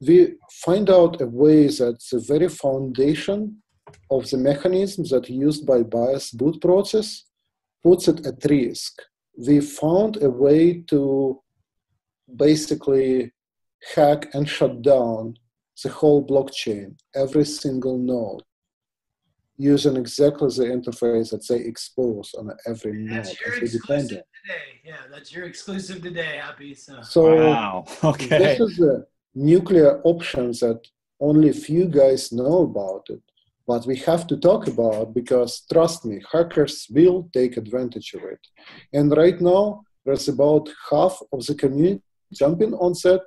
we find out a way that the very foundation of the mechanisms that are used by biased boot process puts it at risk. We found a way to basically hack and shut down the whole blockchain, every single node, using exactly the interface that they expose on every node. That's your exclusive today. Yeah, that's your exclusive today, Happy. So wow. Okay. this is a nuclear option that only few guys know about it, but we have to talk about, because trust me, hackers will take advantage of it. And right now, there's about half of the community jumping on that,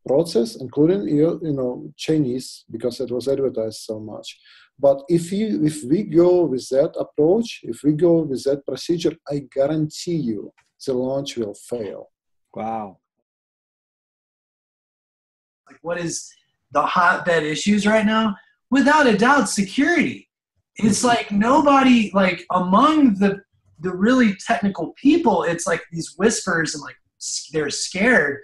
process, including Chinese, because it was advertised so much. But if we go with that approach, if we go with that procedure, I guarantee you the launch will fail. Wow. Like, what is the hotbed issues right now? Without a doubt, security. It's like nobody, like among the really technical people, it's like these whispers and like they're scared,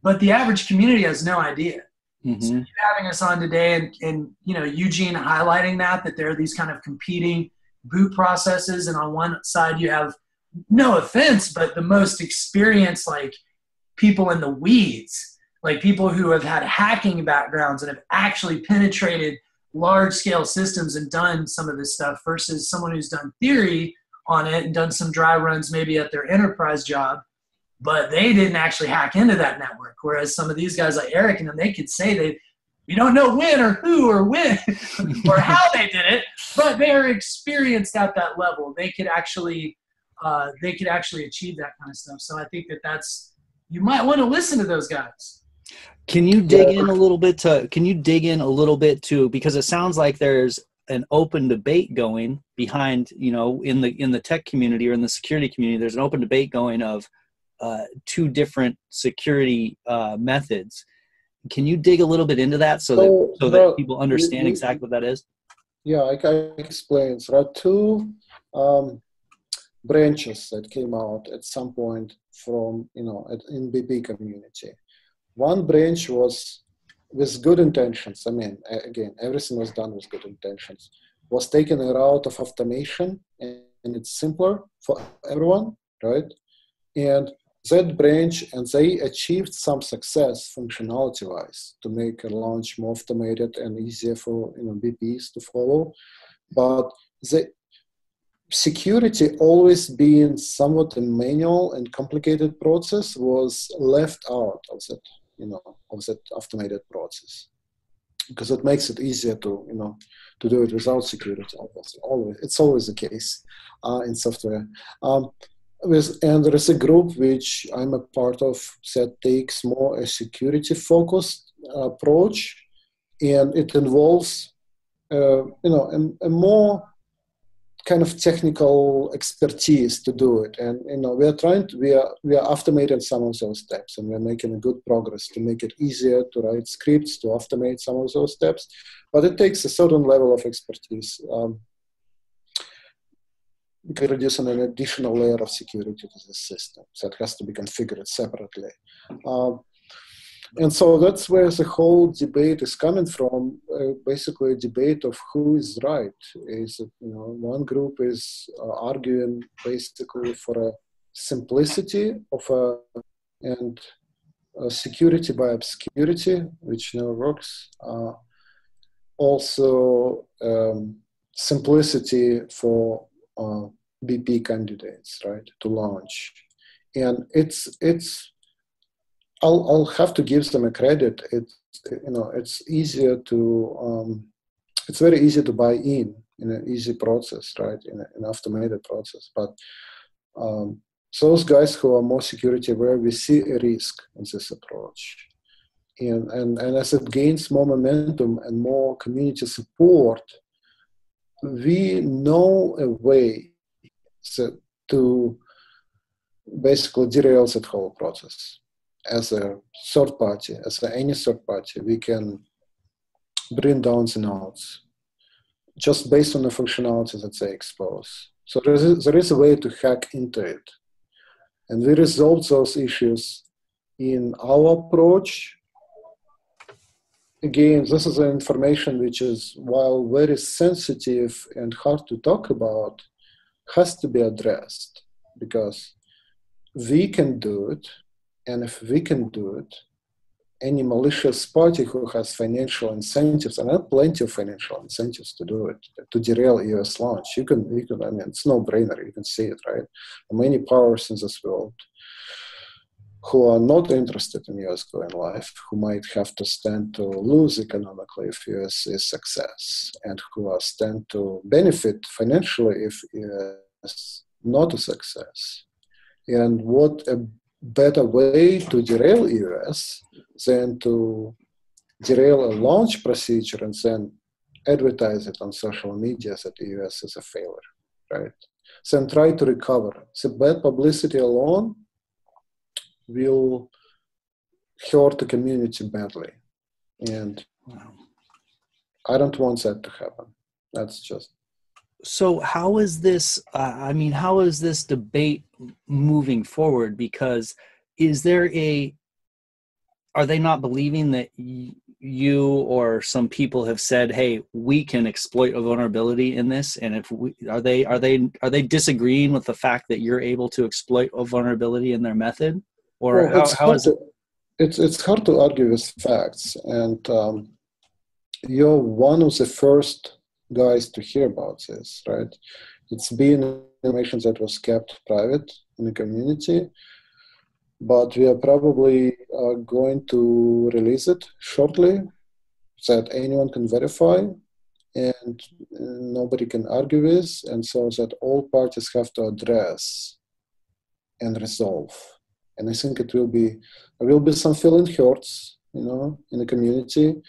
but the average community has no idea. Mm-hmm. So you having us on today and Eugene highlighting that there are these kind of competing boot processes, and on one side you have, no offense, but the most experienced like people in the weeds, like people who have had hacking backgrounds and have actually penetrated large scale systems and done some of this stuff, versus someone who's done theory on it and done some dry runs maybe at their enterprise job, but they didn't actually hack into that network. Whereas some of these guys like Eric and them, they could say we don't know when or who or when or how they did it, but they are experienced at that level. They could actually achieve that kind of stuff. So I think you might want to listen to those guys. Can you dig in a little bit to, because it sounds like there's an open debate going behind, in the tech community or in the security community, there's an open debate going of two different security methods. Can you dig a little bit into that so that people understand exactly what that is? Yeah, I can explain. There are two branches that came out at some point from, in BP community. One branch was with good intentions. I mean, again, everything was done with good intentions. Was taken a route of automation, and it's simpler for everyone, right? And that branch, and they achieved some success functionality-wise to make a launch more automated and easier for BPs to follow. But the security, always being somewhat a manual and complicated process, was left out of that, of that automated process, because it makes it easier to do it without security. It's always the case in software. And there is a group which I'm a part of that takes more a security-focused approach, and it involves, a more kind of technical expertise to do it. And we are automating some of those steps, and we're making a good progress to make it easier to write scripts to automate some of those steps. But it takes a certain level of expertise. Introducing an additional layer of security to the system that has to be configured separately. And so that's where the whole debate is coming from, basically a debate of who is right. One group is arguing basically for a simplicity of and security by obscurity, which never works. Also, simplicity for BP candidates, right, to launch. And I'll have to give them a credit. It's easier to, it's very easy to buy in an easy process, right, in an automated process. But those guys who are more security aware, we see a risk in this approach. And as it gains more momentum and more community support, we know a way to basically derail that whole process. As a third party, any third party, we can bring down the nodes just based on the functionality that they expose. So there is a way to hack into it. And we resolve those issues in our approach again, this is information which is, while very sensitive and hard to talk about, has to be addressed, because we can do it, and if we can do it, any malicious party who has financial incentives, and there are plenty of financial incentives to do it, to derail EOS launch, you can, I mean, it's no brainer, you can see it, right? Many powers in this world who are not interested in EOS going live, who might have to stand to lose economically if EOS is success, and who are stand to benefit financially if EOS is not a success. And what a better way to derail EOS than to derail a launch procedure and then advertise it on social media that EOS is a failure, right? Then try to recover. So bad publicity alone will hurt the community badly. And I don't want that to happen. That's just. So how is this, how is this debate moving forward? Because are they not believing that you or some people have said, hey, we can exploit a vulnerability in this? And if are they disagreeing with the fact that you're able to exploit a vulnerability in their method? Or well, how is it? It's hard to argue with facts. And you're one of the first guys to hear about this, right? It's been information that was kept private in the community, but we are probably going to release it shortly so that anyone can verify and nobody can argue with, and so that all parties have to address and resolve. And I think there will be some feeling hurts, in the community.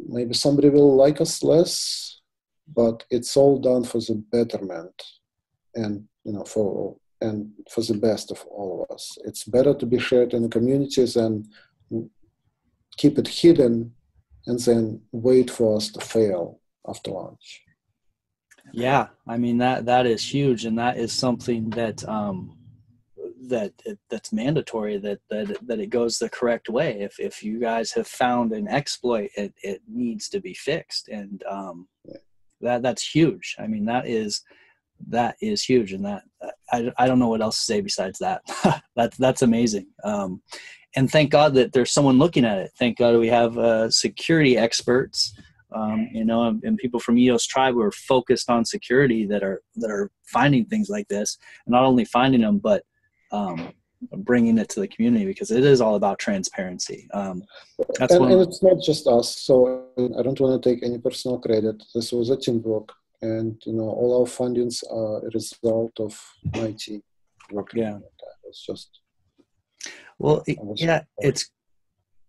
Maybe somebody will like us less, but it's all done for the betterment and, for the best of all of us. It's better to be shared in the communities than keep it hidden and then wait for us to fail after launch. Yeah, that is huge, and that is something that that's mandatory, that it goes the correct way. If you guys have found an exploit, it needs to be fixed, and that's huge. That is huge, and that I don't know what else to say besides that. That's amazing. And thank God that there's someone looking at it. Thank God we have security experts, and people from EOS Tribe who are focused on security that are finding things like this, and not only finding them, but bringing it to the community, because it is all about transparency. And it's not just us, so I don't want to take any personal credit. This was a teamwork, and all our findings are a result of my team working on that. It's just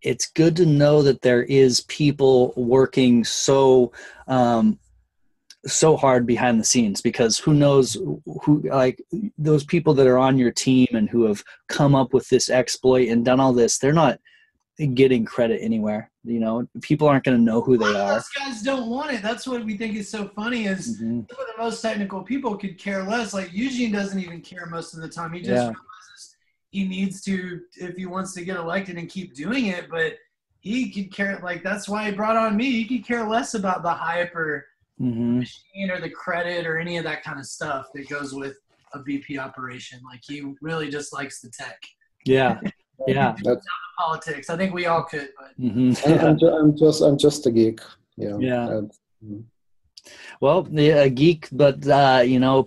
it's good to know that there is people working so hard behind the scenes, because who knows who, like those people that are on your team and who have come up with this exploit and done all this, they're not getting credit anywhere. People aren't going to know who they are. Those guys don't want it. That's what we think is so funny, is some of the most technical people could care less. Like Eugene doesn't even care most of the time. He just realizes he needs to, if he wants to get elected and keep doing it, but he could care. Like, that's why he brought on me. He could care less about the hype or machine or the credit or any of that kind of stuff that goes with a VP operation. Like, he really just likes the tech. Yeah. Not the politics. I think we all could, but I'm just a geek. Well, a geek, but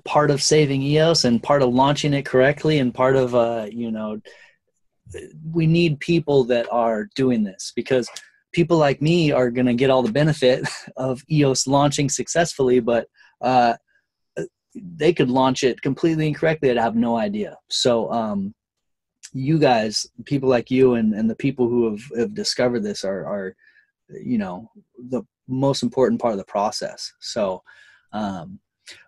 part of saving EOS and part of launching it correctly, and part of we need people that are doing this, because people like me are going to get all the benefit of EOS launching successfully, but they could launch it completely incorrectly. I'd have no idea. So you guys, people like you and the people who have discovered this are the most important part of the process. So the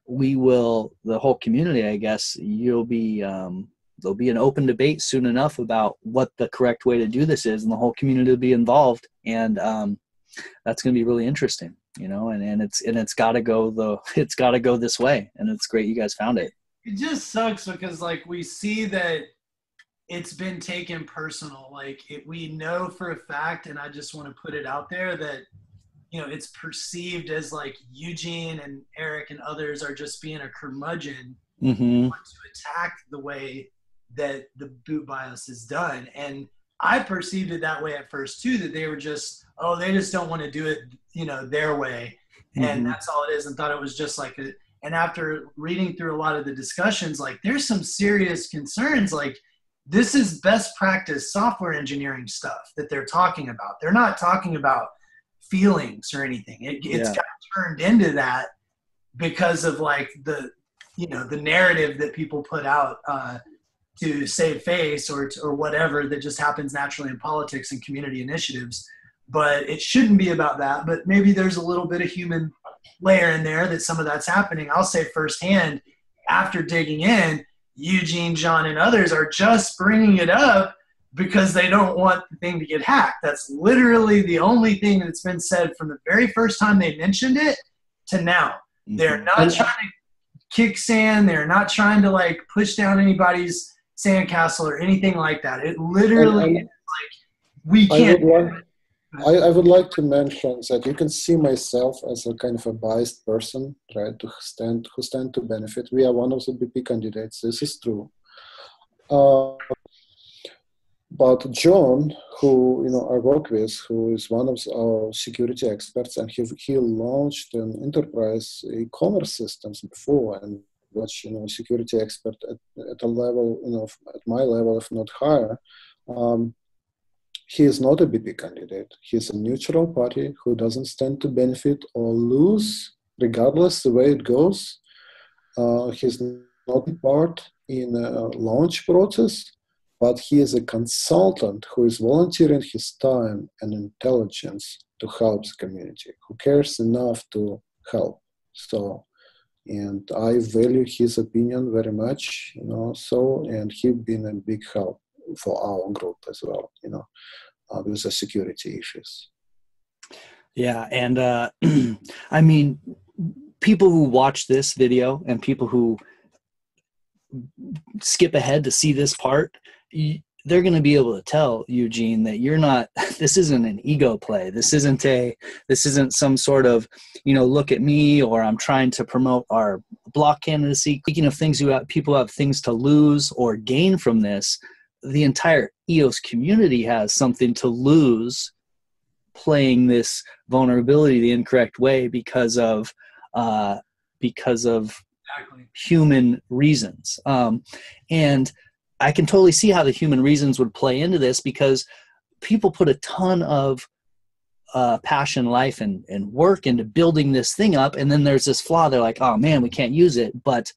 whole community, I guess, there'll be an open debate soon enough about what the correct way to do this is, and the whole community will be involved, and that's going to be really interesting, and it's got to go this way, and it's great you guys found it. It just sucks because, like, we see that it's been taken personal. Like we know for a fact, and I just want to put it out there that, you know, it's perceived as like Eugene and Eric and others are just being a curmudgeon to attack the way that the boot BIOS is done. And I perceived it that way at first too, that they were just, oh, they just don't want to do it, you know, their way. And that's all it is. And thought it was just like and after reading through a lot of the discussions, like there's some serious concerns. Like this is best practice software engineering stuff that they're talking about. They're not talking about feelings or anything. It's got turned into that because of like the, you know, the narrative that people put out to save face or whatever that just happens naturally in politics and community initiatives. But it shouldn't be about that. But maybe there's a little bit of human layer in there that some of that's happening. I'll say firsthand, after digging in, Eugene, John, and others are just bringing it up because they don't want the thing to get hacked. That's literally the only thing that's been said from the very first time they mentioned it to now. They're not trying to kick sand. They're not trying to like push down anybody's sandcastle or anything like that. It literally is like, we can't. I would like to mention that you can see myself as a kind of a biased person, right? Who stand to benefit. We are one of the BP candidates. This is true. But John, who I work with, who is one of our security experts, and he launched an enterprise e-commerce systems before, and was security expert at a level, at my level, if not higher. He is not a BP candidate. He's a neutral party who doesn't stand to benefit or lose, regardless the way it goes. He's not part in a launch process, but he is a consultant who is volunteering his time and intelligence to help the community, who cares enough to help. So, and I value his opinion very much, and he's been a big help for our group as well, with the security issues. Yeah, and I mean, people who watch this video and people who skip ahead to see this part, they're going to be able to tell Eugene that you're not, this isn't an ego play. This isn't some sort of, look at me, or I'm trying to promote our block candidacy. Speaking of things people have things to lose or gain from this, the entire EOS community has something to lose playing this vulnerability the incorrect way because of human reasons. And I can totally see how the human reasons would play into this, because people put a ton of passion, life, and work into building this thing up, and then there's this flaw. They're like, oh man, we can't use it, but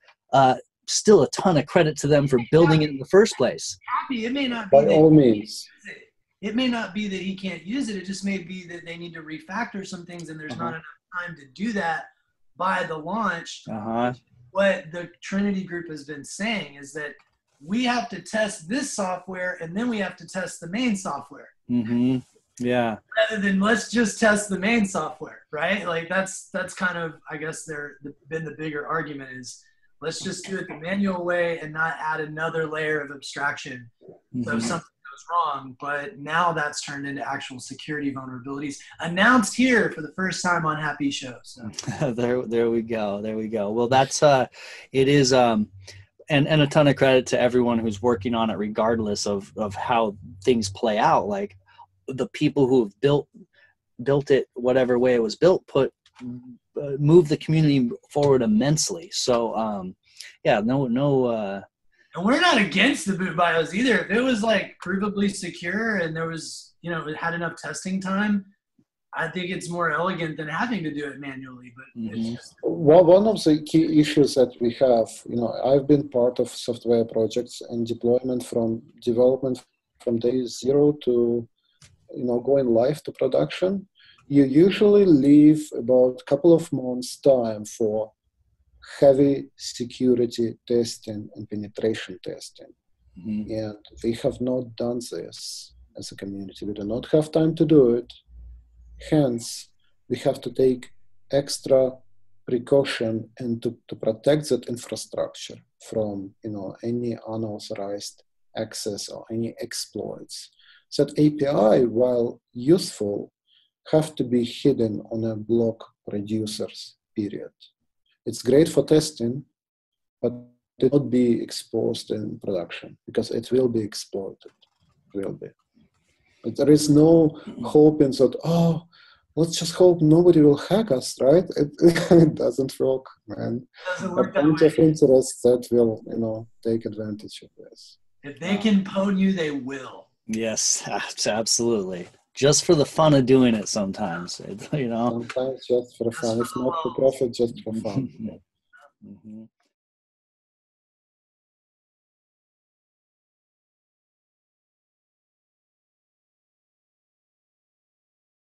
still a ton of credit to them for building it in the first place. It may not be by all means. It may not be that he can't use it. It just may be that they need to refactor some things, and there's not enough time to do that by the launch. What the Trinity group has been saying is that we have to test this software, and then we have to test the main software. Yeah. Rather than let's just test the main software, right? Like that's kind of, I guess, been the bigger argument is, let's just do it the manual way and not add another layer of abstraction. So if something goes wrong, but now that's turned into actual security vulnerabilities announced here for the first time on Happy Show. So there we go. Well, that's it is and a ton of credit to everyone who's working on it, regardless of how things play out. Like the people who have built it whatever way it was built move the community forward immensely. So no and we're not against the boot BIOS either. If it was like provably secure and there was, it had enough testing time, I think it's more elegant than having to do it manually. But it's just... one of the key issues that we have, I've been part of software projects and development from day zero to, going live to production. You usually leave about a couple of months time for heavy security testing and penetration testing. And we have not done this as a community. We do not have time to do it. Hence, we have to take extra precaution and to protect that infrastructure from, any unauthorized access or any exploits. So that API, while useful, have to be hidden on a block reducers, period. It's great for testing, but it will not be exposed in production because it will be exploited. It will be. But there is no hope in that, oh, let's just hope nobody will hack us, right? It doesn't work, man. Doesn't A work that bunch way. of interests that will, take advantage of this. If they can pwn you, they will. Yes, absolutely. Just for the fun of doing it sometimes, Sometimes just for fun. If not for profit, just for fun. Mhm.